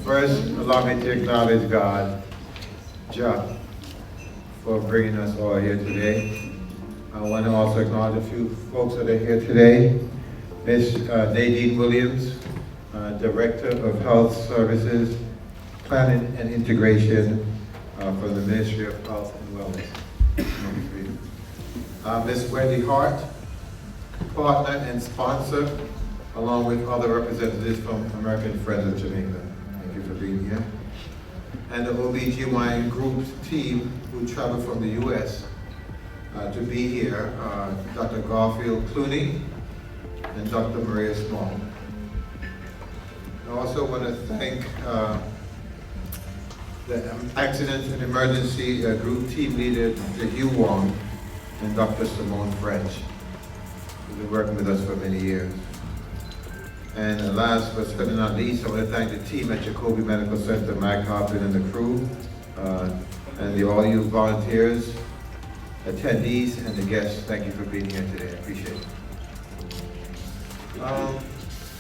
First, allow me to acknowledge God, Jah, for bringing us all here today. I want to also acknowledge a few folks that are here today. Ms. Nadine Williams, Director of Health Services, Planning and Integration from the Ministry of Health and Wellness. Ms. Wendy Hart, partner and sponsor, along with other representatives from American Friends of Jamaica. Thank you for being here. And the OBGYN group team who traveled from the U.S. To be here, Dr. Garfield Clooney and Dr. Maria Small. I also want to thank the Accident and Emergency Group team leader, Dr. Hugh Wong, and Dr. Simone French, who've been working with us for many years. And last but certainly not least, I want to thank the team at Jacoby Medical Center, Mike Hoffman and the crew, and all you volunteers, attendees, and the guests. Thank you for being here today. I appreciate it. I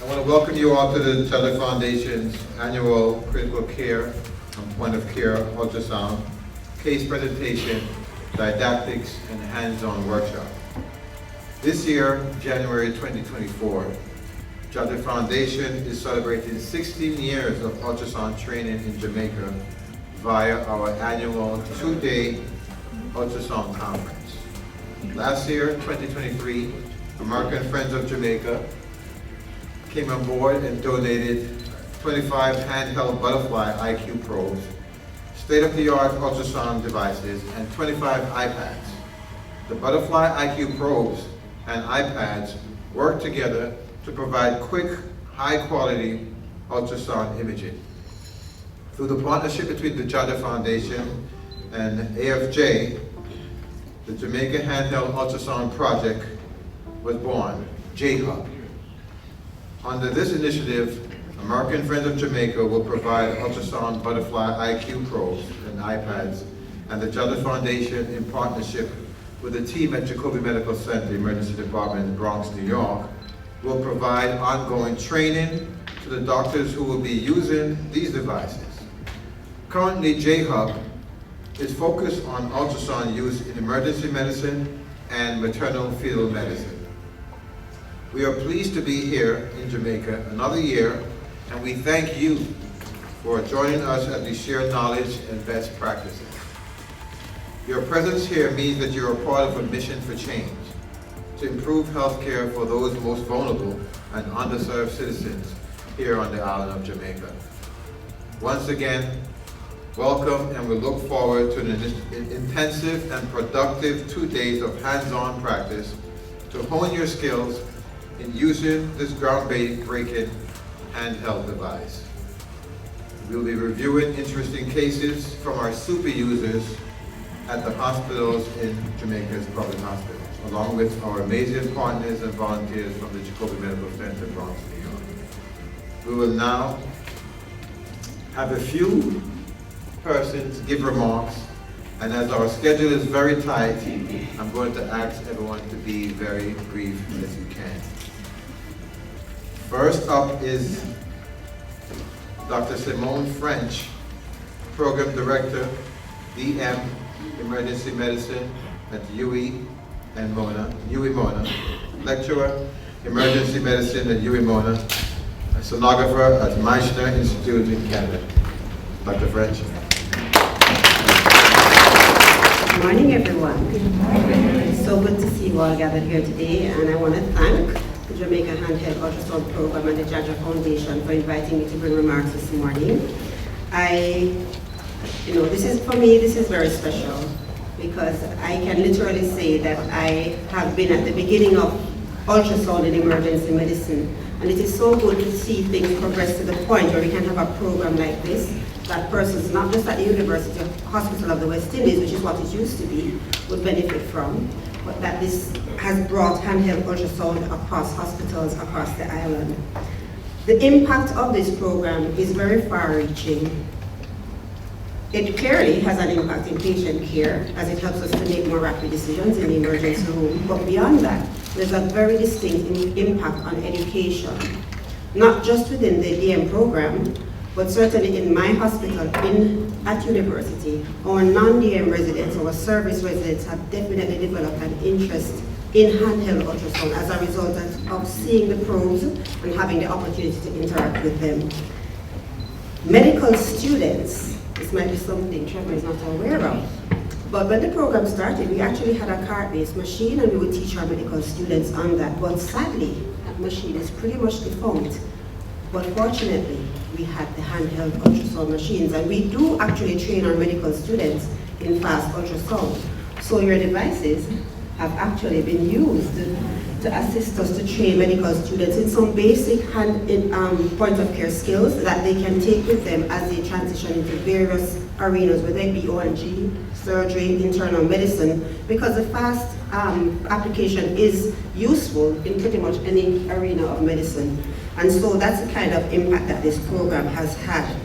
want to welcome you all to the Jada Foundation's annual Critical Care and Point of Care Ultrasound Case Presentation, Didactics, and Hands-on Workshop. This year, January 2024, Jada Foundation is celebrating 16 years of ultrasound training in Jamaica via our annual 2-day ultrasound conference. Last year, 2023, American Friends of Jamaica came on board and donated 25 handheld butterfly IQ probes, state-of-the-art ultrasound devices, and 25 iPads. The butterfly IQ probes and iPads work together to provide quick, high-quality ultrasound imaging. Through the partnership between the Jada Foundation and AFJ, the Jamaica Handheld Ultrasound Project was born, JHUB. Under this initiative, American Friends of Jamaica will provide ultrasound butterfly IQ probes and iPads, and the Jada Foundation, in partnership with the team at Jacoby Medical Center Emergency Department in Bronx, New York, will provide ongoing training to the doctors who will be using these devices. Currently, JHUB is focused on ultrasound use in emergency medicine and maternal fetal medicine. We are pleased to be here in Jamaica another year, and we thank you for joining us as we share knowledge and best practices. Your presence here means that you're a part of a mission for change, to improve health care for those most vulnerable and underserved citizens here on the island of Jamaica. Once again, welcome, and we look forward to an intensive and productive 2 days of hands-on practice to hone your skills in using this groundbreaking handheld device. We'll be reviewing interesting cases from our super users at the hospitals in Jamaica's public hospitals, along with our amazing partners and volunteers from the Jacoby Medical Center, Bronx, New York. We will now have a few persons give remarks, and as our schedule is very tight, I'm going to ask everyone to be very brief as you can. First up is Dr. Simone French, Program Director, DM, Emergency Medicine at UWI and Mona, Lecturer, Emergency Medicine at UWI Mona, a sonographer at Meissner Institute in Canada. Dr. French. Good morning, everyone. Good morning. It's so good to see you all gathered here today, and I want to thank the Jamaica Handheld Ultrasound Program and the Jaja Foundation for inviting me to bring remarks this morning. For me, this is very special because I can literally say that I have been at the beginning of ultrasound in emergency medicine, and it is so good to see things progress to the point where we can have a program like this, that persons, not just at the University Hospital of the West Indies, which is what it used to be, would benefit from, but that this has brought handheld ultrasound across hospitals across the island. The impact of this program is very far-reaching. It clearly has an impact in patient care, as it helps us to make more rapid decisions in the emergency room, but beyond that, there's a very distinct impact on education, not just within the DM program, But certainly in my hospital, at university, our non-DM residents, our service residents have definitely developed an interest in handheld ultrasound as a result of seeing the probes and having the opportunity to interact with them. Medical students, this might be something Trevor is not aware of, but when the program started, we actually had a cart-based machine and we would teach our medical students on that. But sadly, that machine is pretty much defunct. But fortunately, we had the handheld ultrasound machines, and we do actually train our medical students in fast ultrasound. So your devices have actually been used to assist us to train medical students in some basic point of care skills that they can take with them as they transition into various arenas, whether it be ONG, surgery, internal medicine, because the fast application is useful in pretty much any arena of medicine. And so that's the kind of impact that this program has had.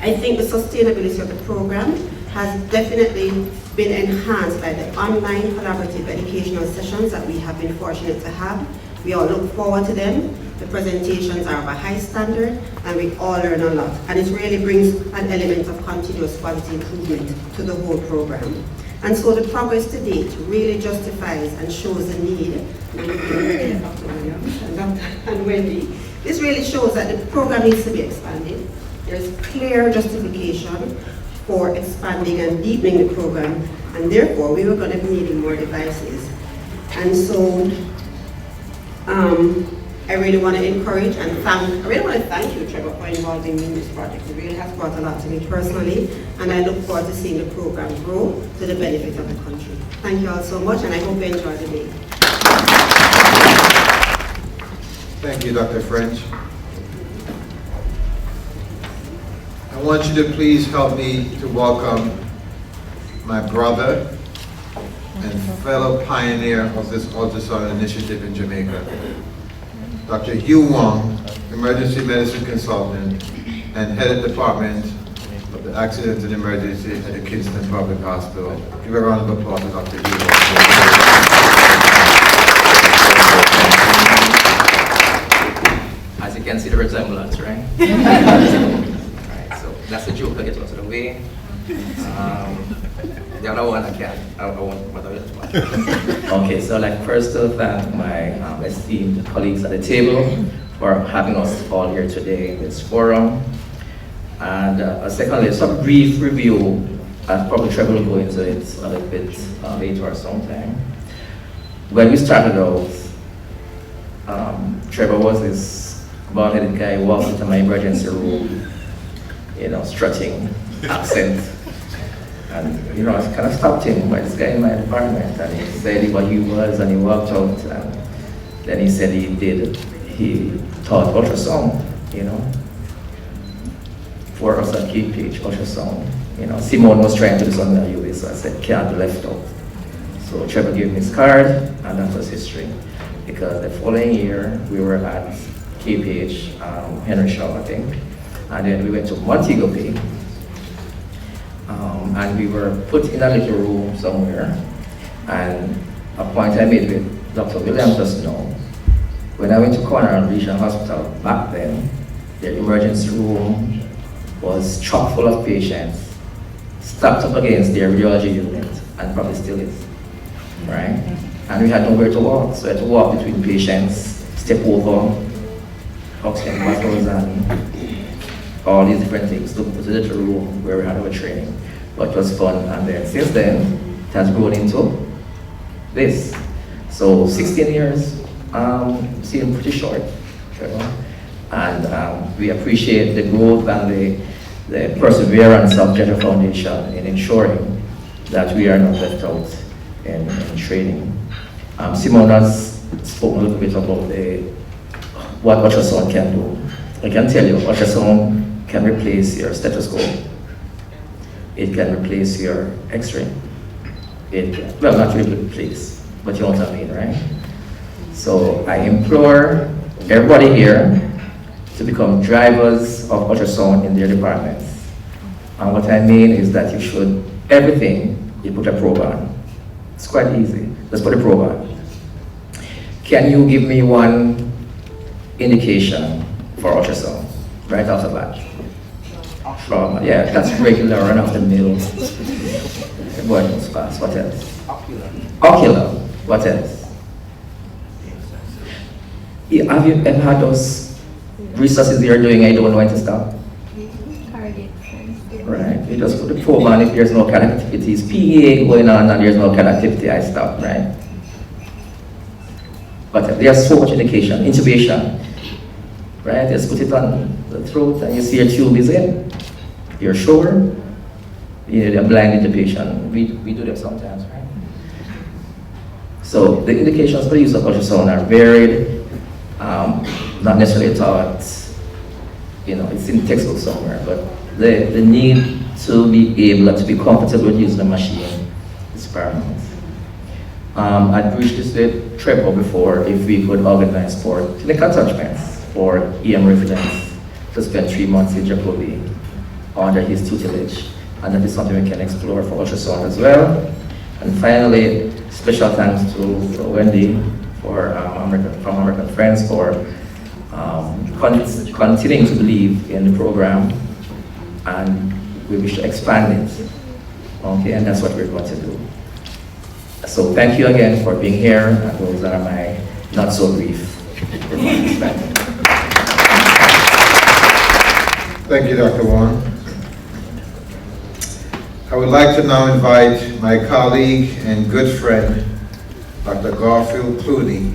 I think the sustainability of the program has definitely been enhanced by the online collaborative educational sessions that we have been fortunate to have. We all look forward to them. The presentations are of a high standard, and we all learn a lot. And it really brings an element of continuous quality improvement to the whole program. And so the progress to date really justifies and shows the need. And Wendy, this really shows that the program needs to be expanded. There's clear justification for expanding and deepening the program, and therefore we were going to be needing more devices. And so I really want to encourage and thank you, Trevor, for involving me in this project. It really has brought a lot to me personally, and I look forward to seeing the program grow to the benefit of the country. Thank you all so much, and I hope you enjoy the day. Thank you, Dr. French. I want you to please help me to welcome my brother and fellow pioneer of this ultrasound initiative in Jamaica, Dr. Hugh Wong, emergency medicine consultant and head of department of the accident and emergency at the Kingston Public Hospital. Give a round of applause to Dr. Hugh Wong. As you can see the resemblance, right? Right, so that's the joke I get out of the way. The other one I won't bother with much. Okay, so like first to thank my esteemed colleagues at the table for having us all here today in this forum. And secondly, just a brief review, and probably Trevor will go into it a little bit later or sometime. When we started out, Trevor was this bald-headed guy who walked into my emergency room, you know, strutting, accent. And, you know, I kind of stopped him by this guy in my department, and he said what he was, and he walked out, and then he said he taught ultrasound, you know, for us at KPH ultrasound. You know, Simone was trying to do something at UA, so I said, can't be left out. So Trevor gave me his card, and that was history. Because the following year, we were at KPH, Henry Shaw, I think, and then we went to Montego Bay, and we were put in a little room somewhere, and a point I made with Dr. Williams just now, when I went to Cornwall Regional Hospital back then, the emergency room was chock full of patients, stacked up against their radiology unit, and probably still is, right? And we had nowhere to walk, so I had to walk between patients, step over, oxygen bottles, and all these different things to the little room where we had our training. But it was fun, and then since then, it has grown into this. So 16 years seem pretty short, and we appreciate the growth and the perseverance of Gender Foundation in ensuring that we are not left out in training. Simone has spoken a little bit about what ultrasound can do. I can tell you, ultrasound can replace your stethoscope. It can replace your X-ray. It can, well, not really replace, but you know what I mean, right? So I implore everybody here to become drivers of ultrasound in their departments. And what I mean is that you should, everything, you put a probe on. It's quite easy. Let's put a probe on. Can you give me one indication for ultrasound? right off the bat. Trauma, yeah, that's regular run of the mill. What else? Fast. What else? Ocular. What else? Yeah, have you ever had those resources you're doing and you don't know when to stop? Right, you just put the probe on. If there's no connectivity, it's PEA going on and there's no connectivity, I stop, right? But there's so much indication, intubation, right? Just put it on the throat and you see your tube is in. You're sure? You need a blind intubation. We do them sometimes, right? So the indications for the use of ultrasound are varied, not necessarily taught, it's in textbook somewhere, but the need to be able to be comfortable with using the machine is paramount. I'd reached this with Trevor before if we could organize for clinical attachments for EM residents to spend 3 months in Jacobi under his tutelage, and that is something we can explore for ultrasound as well. And finally, special thanks to Wendy from American Friends for continuing to believe in the program, and we wish to expand it. Okay, and that's what we're going to do. So thank you again for being here, and those are my not so brief remarks. Thank you, Dr. Warren. I would like to now invite my colleague and good friend, Dr. Garfield Clooney,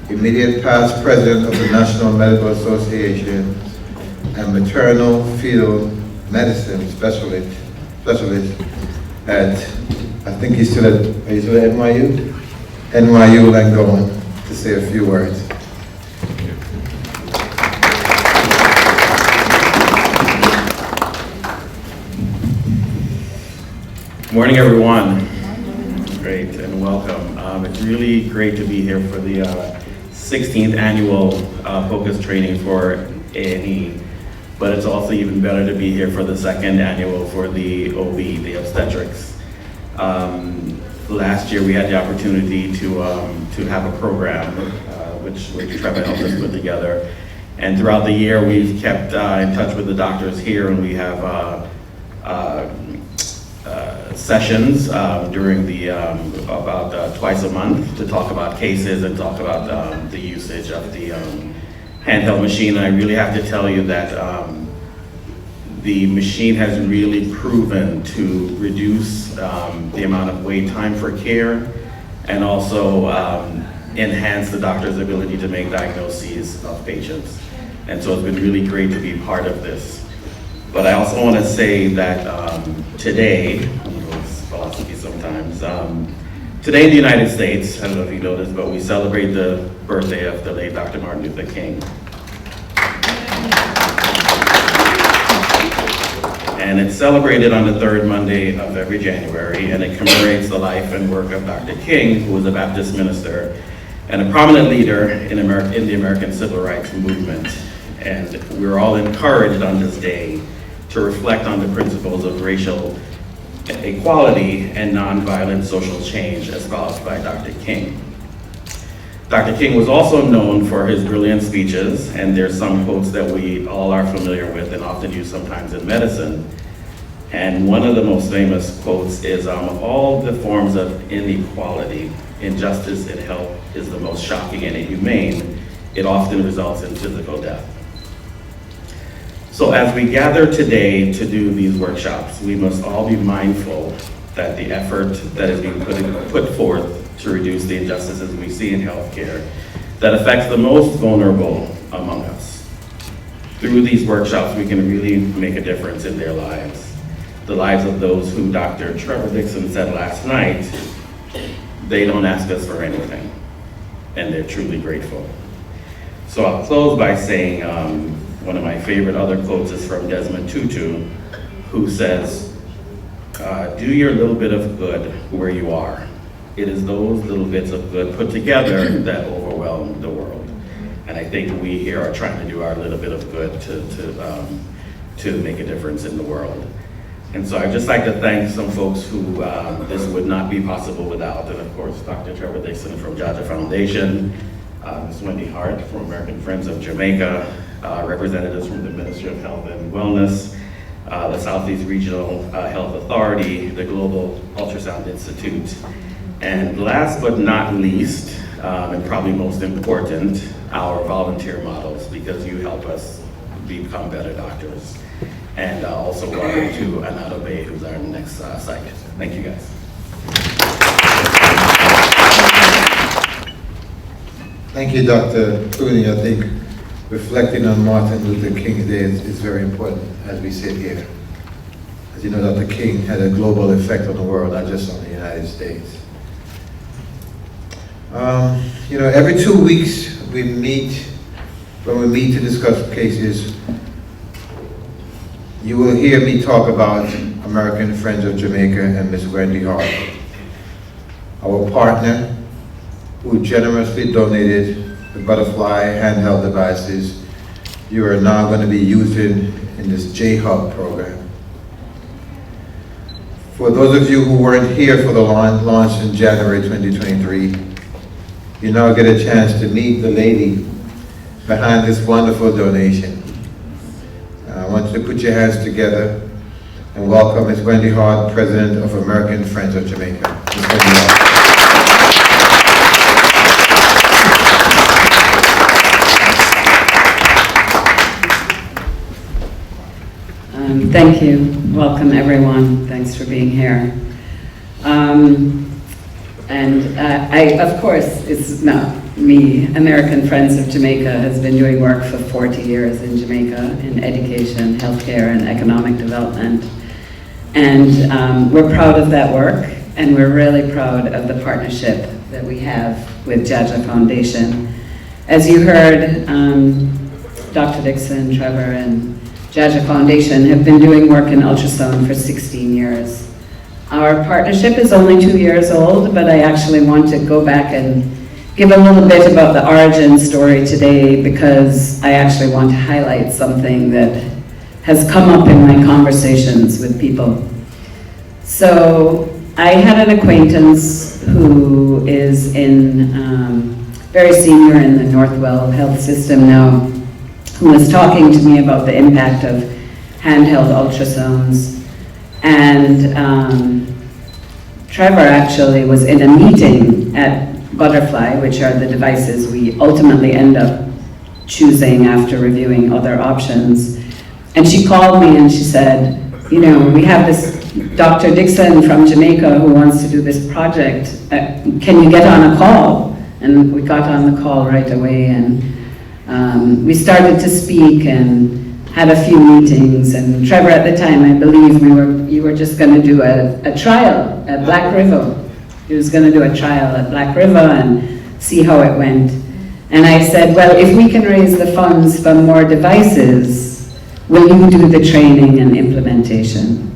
immediate past president of the National Medical Association and maternal fetal medicine specialist at, I think he's still at, are you still at NYU? NYU Langone, to say a few words. Morning, everyone. Great and welcome. It's really great to be here for the 16th annual focus training for A&E, but it's also even better to be here for the 2nd annual for the OB, the obstetrics. Last year we had the opportunity to have a program which Trevor helped us put together, and throughout the year we've kept in touch with the doctors here, and we have sessions during the about twice a month to talk about cases and talk about the usage of the handheld machine. And I really have to tell you that the machine has really proven to reduce the amount of wait time for care, and also enhance the doctor's ability to make diagnoses of patients. And so it's been really great to be part of this. But I also want to say that today, philosophy sometimes, today in the United States, I don't know if you know this, but we celebrate the birthday of the late Dr. Martin Luther King. And it's celebrated on the 3rd Monday of every January, and it commemorates the life and work of Dr. King, who was a Baptist minister and a prominent leader in the American Civil Rights Movement. And we're all encouraged on this day to reflect on the principles of racial equality and nonviolent social change espoused by Dr. King. Dr. King was also known for his brilliant speeches, and there's some quotes that we all are familiar with and often use sometimes in medicine. And one of the most famous quotes is, of all the forms of inequality, injustice in health is the most shocking and inhumane. It often results in physical death. So as we gather today to do these workshops, we must all be mindful that the effort that is being put forth to reduce the injustices we see in healthcare that affects the most vulnerable among us. Through these workshops, we can really make a difference in their lives. The lives of those who Dr. Trevor Dixon said last night, they don't ask us for anything, and they're truly grateful. So I'll close by saying, one of my favorite other quotes is from Desmond Tutu, who says, do your little bit of good where you are. It is those little bits of good put together that overwhelm the world. And I think we here are trying to do our little bit of good to make a difference in the world. And so I'd just like to thank some folks who this would not be possible without, and of course, Dr. Trevor Dixon from Jaja Foundation, Ms. Wendy Hart from American Friends of Jamaica, representatives from the Ministry of Health and Wellness, the Southeast Regional Health Authority, the Global Ultrasound Institute, and last but not least, and probably most important, our volunteer models, because you help us become better doctors. And also welcome to Anado Bay, who's our next site. Thank you, guys. Thank you, Dr. Clooney. I think reflecting on Martin Luther King Day is very important as we sit here. As you know, Dr. King had a global effect on the world, not just on the United States. You know, every 2 weeks when we meet to discuss cases, you will hear me talk about American Friends of Jamaica and Miss Wendy Hart, our partner who generously donated the butterfly handheld devices you are now going to be using in this J-Hub program. For those of you who weren't here for the launch in January 2023, you now get a chance to meet the lady behind this wonderful donation. I want you to put your hands together and welcome Ms. Wendy Hart, President of American Friends of Jamaica. Ms. Wendy Hart. Thank you. Welcome, everyone. Thanks for being here. Of course, it's not me. American Friends of Jamaica has been doing work for 40 years in Jamaica in education, healthcare, and economic development. And we're proud of that work, and we're really proud of the partnership that we have with Jaja Foundation. As you heard, Dr. Dixon, Trevor, and Jaja Foundation have been doing work in ultrasound for 16 years. Our partnership is only 2 years old, but I actually want to go back and give a little bit about the origin story today, because I actually want to highlight something that has come up in my conversations with people. So I had an acquaintance who is very senior in the Northwell Health System now, who was talking to me about the impact of handheld ultrasounds. And Trevor actually was in a meeting at Butterfly, which are the devices we ultimately end up choosing after reviewing other options. And she called me and she said, you know, we have this Dr. Dixon from Jamaica who wants to do this project. Can you get on a call? And we got on the call right away, and we started to speak and had a few meetings. And Trevor, at the time, I believe you were just going to do a trial at Black River. He was going to do a trial at Black River and see how it went. And I said, well, if we can raise the funds for more devices, will you do the training and implementation?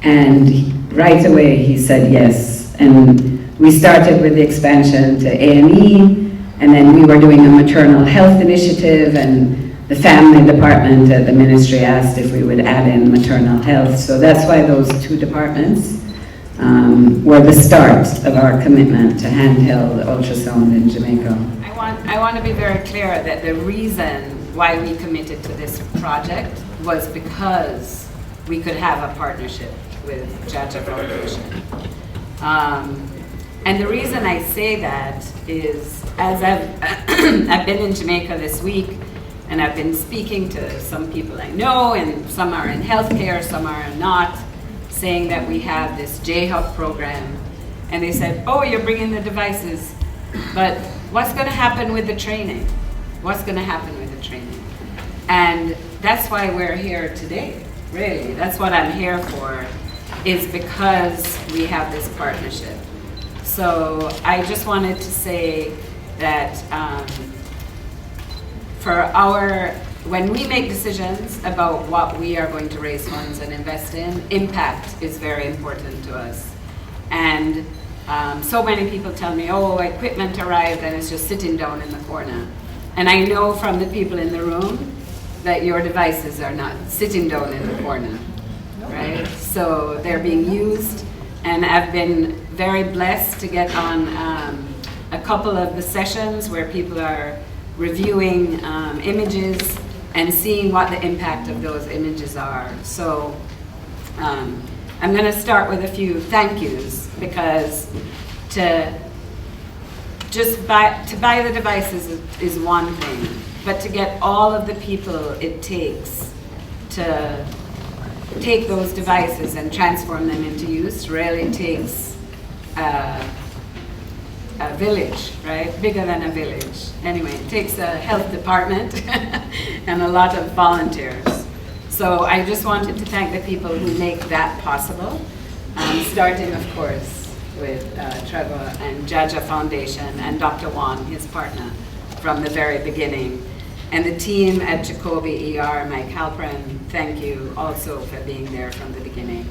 And right away he said yes. And we started with the expansion to A&E, and then we were doing a maternal health initiative, and the family department at the ministry asked if we would add in maternal health. So that's why those two departments were the start of our commitment to handheld ultrasound in Jamaica. I want to be very clear that the reason why we committed to this project was because we could have a partnership with Jaja Foundation. And the reason I say that is, as I've been in Jamaica this week, and I've been speaking to some people I know, and some are in healthcare, some are not, saying that we have this J-Hub program. And they said, oh, you're bringing the devices, but what's going to happen with the training? What's going to happen with the training? And that's why we're here today, really. That's what I'm here for, is because we have this partnership. So I just wanted to say that when we make decisions about what we are going to raise funds and invest in, impact is very important to us. And so many people tell me, oh, equipment arrived and it's just sitting down in the corner. And I know from the people in the room that your devices are not sitting down in the corner, right? So they're being used, and I've been very blessed to get on a couple of the sessions where people are reviewing images and seeing what the impact of those images are. So I'm going to start with a few thank yous, because to buy the devices is one thing, but to get all of the people it takes to take those devices and transform them into use really takes a village, right? Bigger than a village. Anyway, it takes a health department and a lot of volunteers. So I just wanted to thank the people who make that possible, starting, of course, with Trevor and Jaja Foundation and Dr. Wan, his partner, from the very beginning. And the team at Jacoby ER, Mike Halpern, thank you also for being there from the beginning.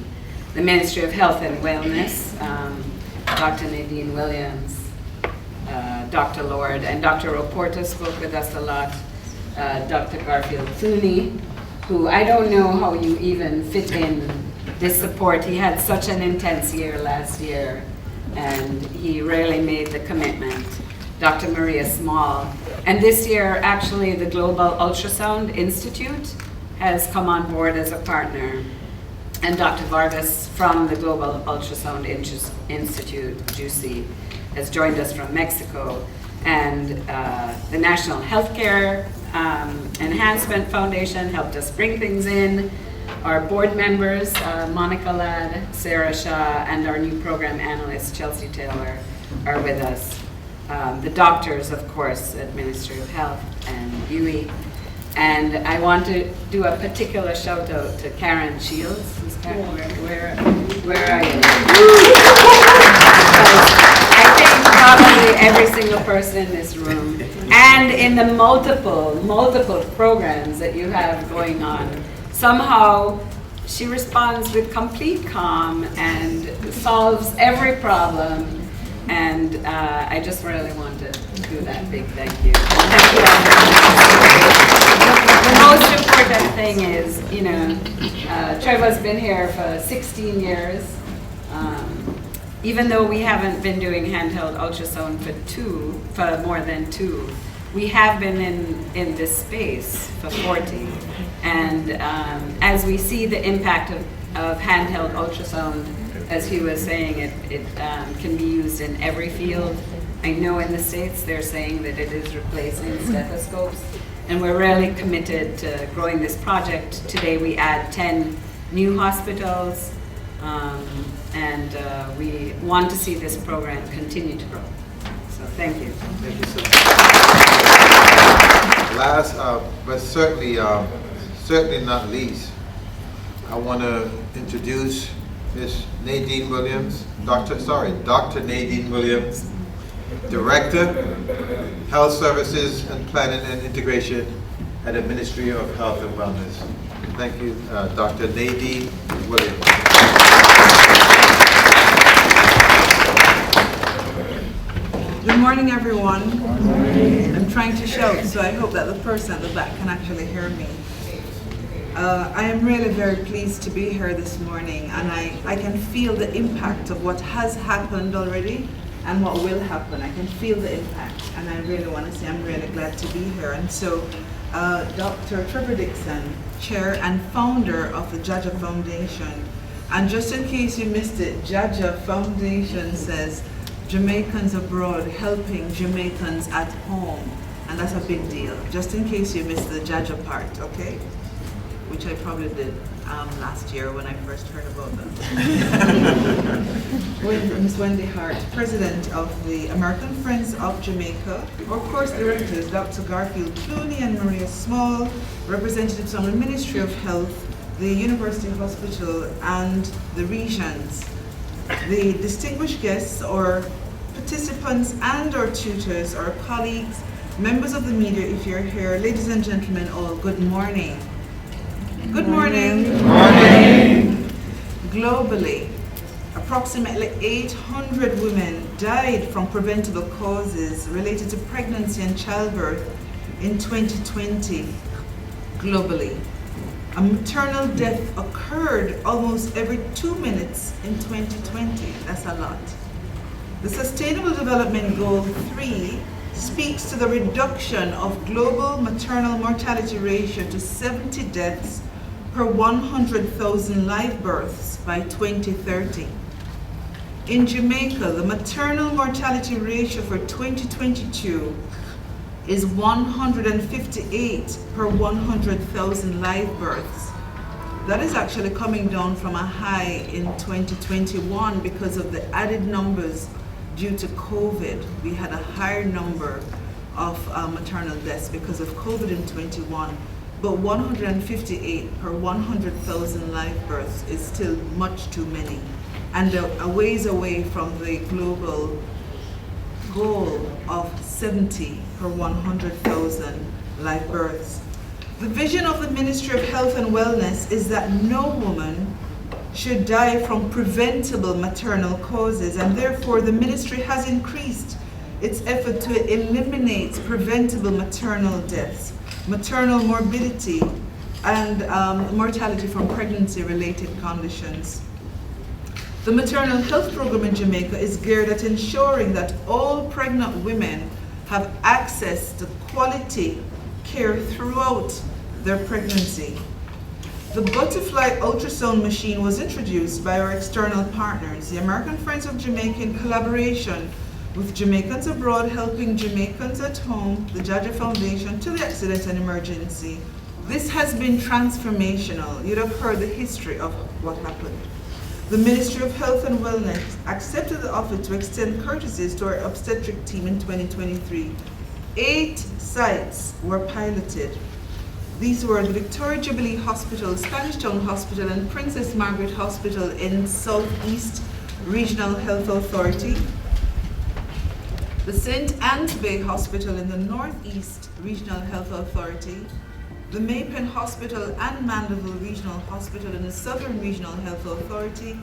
The Ministry of Health and Wellness, Dr. Nadine Williams, Dr. Lord, and Dr. Oporta spoke with us a lot. Dr. Garfield Clooney, who I don't know how you even fit in this support. He had such an intense year last year, and he really made the commitment. Dr. Maria Small. And this year, actually, the Global Ultrasound Institute has come on board as a partner. And Dr. Vargas from the Global Ultrasound Institute, JUCI, has joined us from Mexico. And the National Healthcare Enhancement Foundation helped us bring things in. Our board members, Monica Ladd, Sarah Shaw, and our new program analyst, Chelsea Taylor, are with us. The doctors, of course, at Ministry of Health and UE. And I want to do a particular shout out to Karen Shields. Who's Karen? Where are you? I think probably every single person in this room, and in the multiple programs that you have going on, somehow she responds with complete calm and solves every problem. And I just really want to do that big thank you. Thank you all. The most important thing is, you know, Trevor's been here for 16 years. Even though we haven't been doing handheld ultrasound for more than 2, we have been in this space for 40. And as we see the impact of handheld ultrasound, as he was saying, it can be used in every field. I know in the States they're saying that it is replacing stethoscopes, and we're really committed to growing this project. Today we add 10 new hospitals, and we want to see this program continue to grow. So thank you. Thank you so much. Last, but certainly not least, I want to introduce Ms. Nadine Williams, Dr. Nadine Williams, Director, Health Services and Planning and Integration at the Ministry of Health and Wellness. Thank you, Dr. Nadine Williams. Good morning, everyone. I'm trying to shout, so I hope that the person at the back can actually hear me. I am really very pleased to be here this morning, and I can feel the impact of what has happened already and what will happen. I can feel the impact, and I really want to say I'm really glad to be here. And so Dr. Trevor Dixon, Chair and Founder of the Jaja Foundation, and just in case you missed it, Jaja Foundation says Jamaicans abroad helping Jamaicans at home, and that's a big deal, just in case you missed the Jaja part, okay? Which I probably did last year when I first heard about them. With Ms. Wendy Hart, President of the American Friends of Jamaica, our course directors, Dr. Garfield Clooney and Maria Small, representatives from the Ministry of Health, the University Hospital, and the regions, the distinguished guests or participants and or tutors or colleagues, members of the media if you're here, ladies and gentlemen, all good morning. Good morning. Good morning. Globally, approximately 800 women died from preventable causes related to pregnancy and childbirth in 2020 globally. A maternal death occurred almost every 2 minutes in 2020. That's a lot. The Sustainable Development Goal 3 speaks to the reduction of global maternal mortality ratio to 70 deaths per 100,000 live births by 2030. In Jamaica, the maternal mortality ratio for 2022 is 158 per 100,000 live births. That is actually coming down from a high in 2021 because of the added numbers due to COVID. We had a higher number of maternal deaths because of COVID in 21, but 158 per 100,000 live births is still much too many, and a ways away from the global goal of 70 per 100,000 live births. The vision of the Ministry of Health and Wellness is that no woman should die from preventable maternal causes, and therefore the ministry has increased its effort to eliminate preventable maternal deaths, maternal morbidity, and mortality from pregnancy-related conditions. The maternal health program in Jamaica is geared at ensuring that all pregnant women have access to quality care throughout their pregnancy. The Butterfly Ultrasound machine was introduced by our external partners, the American Friends of Jamaica, in collaboration with Jamaicans Abroad, helping Jamaicans at home, the Jaja Foundation, to the Accident and Emergency. This has been transformational. You'd have heard the history of what happened. The Ministry of Health and Wellness accepted the offer to extend courtesies to our obstetric team in 2023. 8 sites were piloted. These were the Victoria Jubilee Hospital, Spanish Town Hospital, and Princess Margaret Hospital in Southeast Regional Health Authority, the St. Anne's Bay Hospital in the Northeast Regional Health Authority, the Maypen Hospital and Mandeville Regional Hospital in the Southern Regional Health Authority,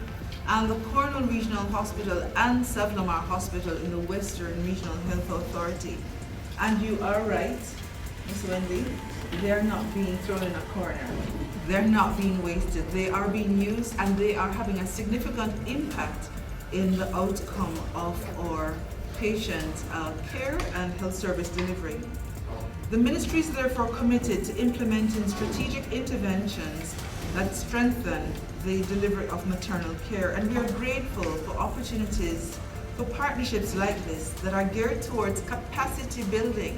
and the Cornwall Regional Hospital and Savlamar Hospital in the Western Regional Health Authority. And you are right, Ms. Wendy, they are not being thrown in a corner. They're not being wasted. They are being used, and they are having a significant impact in the outcome of our patient care and health service delivery. The ministry is therefore committed to implementing strategic interventions that strengthen the delivery of maternal care, and we are grateful for opportunities for partnerships like this that are geared towards capacity building,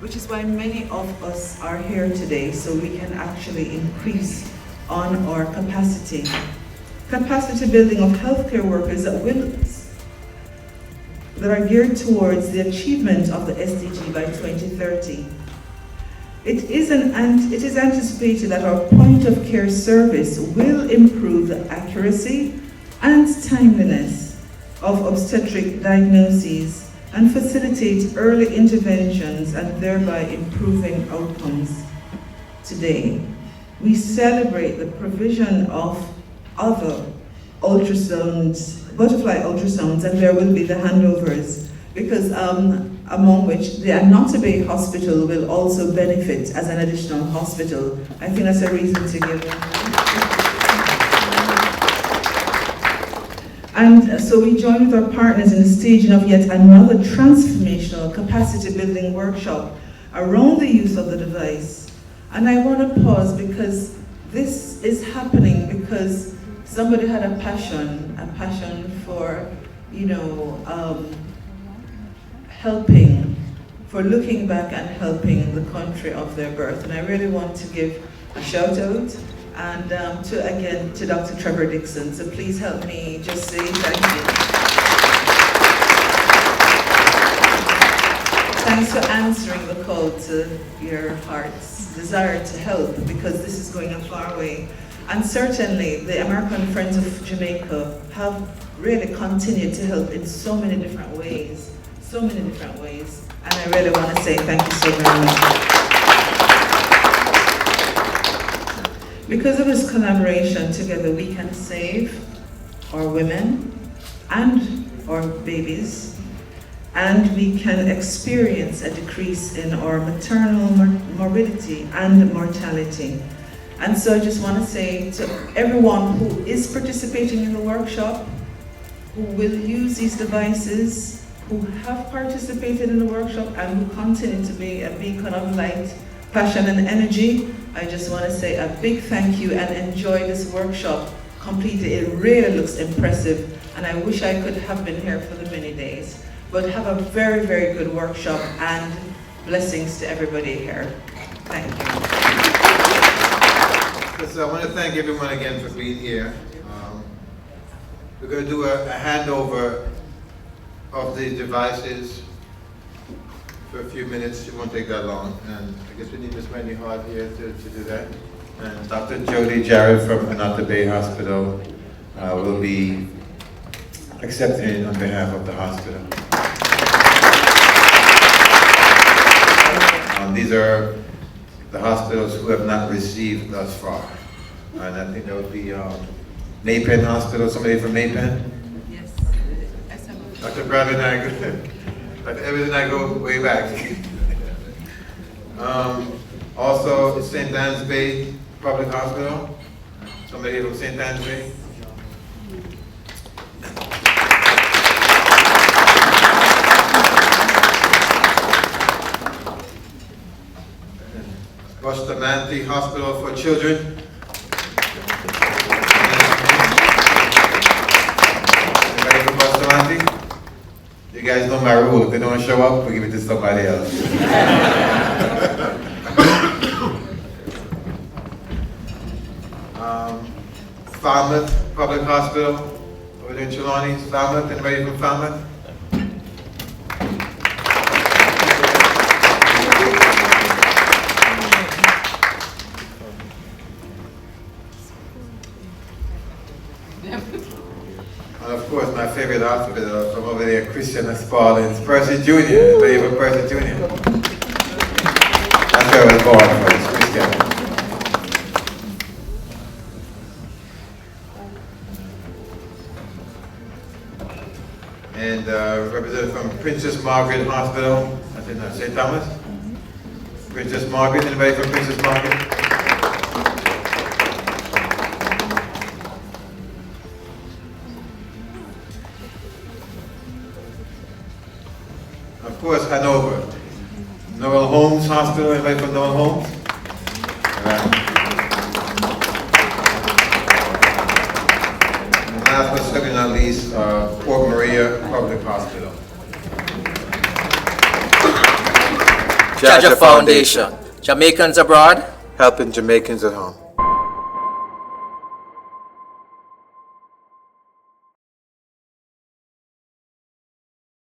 which is why many of us are here today, so we can actually increase on our capacity. Capacity building of healthcare workers that are geared towards the achievement of the SDG by 2030. It is anticipated that our point of care service will improve the accuracy and timeliness of obstetric diagnoses and facilitate early interventions and thereby improving outcomes. Today, we celebrate the provision of other ultrasounds, butterfly ultrasounds, and there will be the handovers, because among which the Anota Bay Hospital will also benefit as an additional hospital. I think that's a reason to give them. And so we join with our partners in the staging of yet another transformational capacity building workshop around the use of the device. And I want to pause because this is happening because somebody had a passion for, helping, for looking back and helping the country of their birth. And I really want to give a shout out and to Dr. Trevor Dixon. So please help me just say thank you. Thanks for answering the call to your heart's desire to help, because this is going a far way. And certainly the American Friends of Jamaica have really continued to help in so many different ways. And I really want to say thank you so very much. Because of this collaboration, together we can save our women and our babies, and we can experience a decrease in our maternal morbidity and mortality. And so I just want to say to everyone who is participating in the workshop, who will use these devices who have participated in the workshop and who continue to be a beacon of light, passion and energy. I just want to say a big thank you and enjoy this workshop completely. It really looks impressive and I wish I could have been here for the many days. But have a very, very good workshop and blessings to everybody here. Thank you. So I want to thank everyone again for being here. We're going to do a handover of these devices for a few minutes. It won't take that long. And I guess we need Ms. Wendy Hart here to do that. And Dr. Jody Jarrett from Anata Bay Hospital will be accepting on behalf of the hospital. These are the hospitals who have not received thus far. And I think that would be Maypen Hospital, somebody from Maypen? Yes. Dr. Brad and I, Dr. Evans and I go way back. Also, St. Anne's Bay Public Hospital. Somebody from St. Anne's Bay? Bustamante Hospital for Children. Anybody from Bustamante? You guys know my rule. If they don't show up, we give it to somebody else. Falmouth Public Hospital over there in Trelawney. Falmouth. Anybody from Falmouth? And of course, my favorite hospital from over there, Christian Spalding's Percy Jr. Anybody from Percy Jr.? That's where I was born first, Christian. And representative from Princess Margaret Hospital, I think that's St. Thomas. Princess Margaret, anybody from Princess Margaret? Of course, Hanover. Noel Holmes Hospital, anybody from Noel Holmes? And last but certainly not least, Port Maria Public Hospital. Jaja Foundation. Jamaicans abroad. Helping Jamaicans at home.